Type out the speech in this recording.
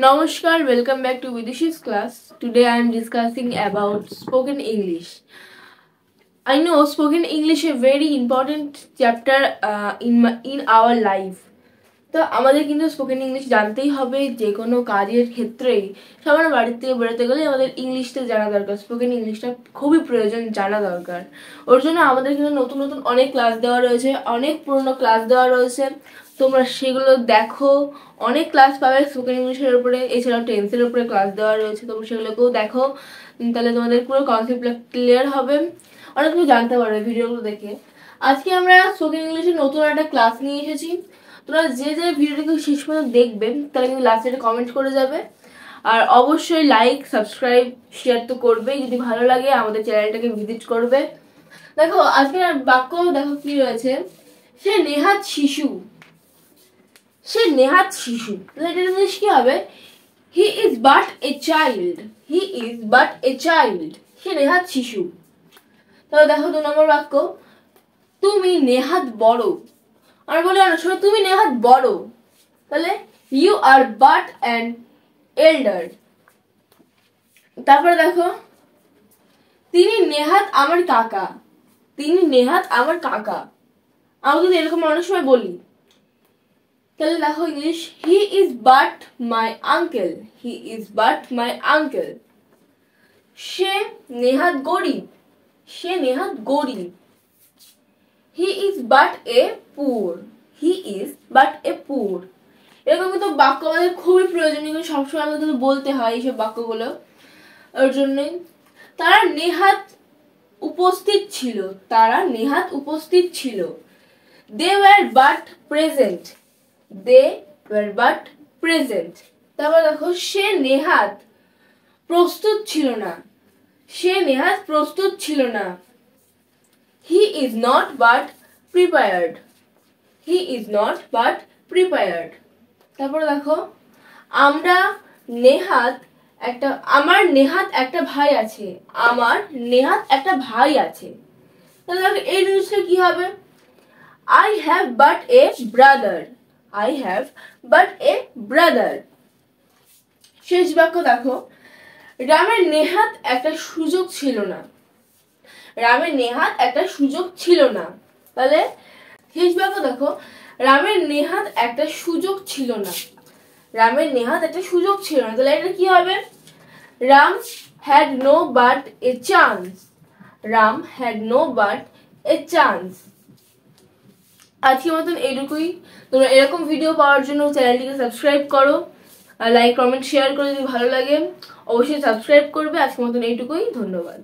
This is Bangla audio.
Namaskar, welcome back to Vidushi's class. Today I am discussing about spoken English. I know spoken English is a very important chapter in our life. তো আমাদের কিন্তু স্পোকেন ইংলিশ জানতেই হবে যে কোনো কাজের ক্ষেত্রেই সামান্য বাড়ির থেকে বেরোতে গেলে আমাদের ইংলিশটা জানা দরকার স্পোকেন ইংলিশটা খুবই প্রয়োজন জানা দরকার ওর জন্য আমাদের কিন্তু নতুন নতুন অনেক ক্লাস দেওয়া রয়েছে অনেক পুরনো ক্লাস দেওয়া রয়েছে তোমরা সেগুলো দেখো অনেক ক্লাস পাবে স্পোকেন ইংলিশের উপরে এছাড়াও টেন্সের উপরে ক্লাস দেওয়া রয়েছে তোমরা সেগুলোকেও দেখো তাহলে তোমাদের পুরো কনসেপ্টটা ক্লিয়ার হবে অনেক কিছু জানতে পারবে ভিডিওগুলো দেখে আজকে আমরা স্পোকেন ইংলিশের নতুন একটা ক্লাস নিয়ে এসেছি তোমরা যে ভিডিওটাকে শেষ পর্যন্ত দেখবেন তাহলে কিন্তু লাস্টে কমেন্ট করে যাবে আর অবশ্যই লাইক সাবস্ক্রাইব শেয়ার তো করবেই যদি ভালো লাগে আমাদের চ্যানেলটাকে ভিজিট করবে দেখো আজকের বাক্য দেখো কি রয়েছে সে নেহাত শিশু তাহলে এটা জিনিস কি হবে he is but a child সে নেহাত শিশু তাহলে দেখো 2 নম্বর বাক্য তুমি নেহাত বড় আর বলে শোনো তুমি নেহাত বড় তাহলে you are but an elder তারপরে দেখো তিনি নেহাত আমার কাকা আমরা কিন্তু এরকম অনেক সময় বলি তাহলে দেখো English he is but my uncle সে নেহাত গরিব He is but a poor. এরকম কিন্তু বাক্য আমাদের খুবই প্রয়োজনীয় সবসময় আমাদের কিন্তু বলতে হয় এইসব বাক্যগুলো ওর জন্যই তারা নেহাত উপস্থিত ছিল They were but present. তারপর দেখো সে নেহাত প্রস্তুত ছিল না He is not but prepared. তারপরে দেখো আমার নেহাত একটা ভাই আছে তাহলে দেখো এই জিনিসটা কি হবে I have but a brother. শেষ বাক্য দেখো রামের নেহাত একটা সুযোগ ছিল না তাহলে শেষ বাক্য দেখো রামের নেহাত একটা সুযোগ ছিল না তাহলে এটা কি হবে Ram had no but a chance আজকের মতন এইটুকুই তোমরা এরকম ভিডিও পাওয়ার জন্য চ্যানেলটিকে সাবস্ক্রাইব করো আর লাইক কমেন্ট শেয়ার করে যদি ভালো লাগে অবশ্যই সাবস্ক্রাইব করবে আজকের মতন এইটুকুই ধন্যবাদ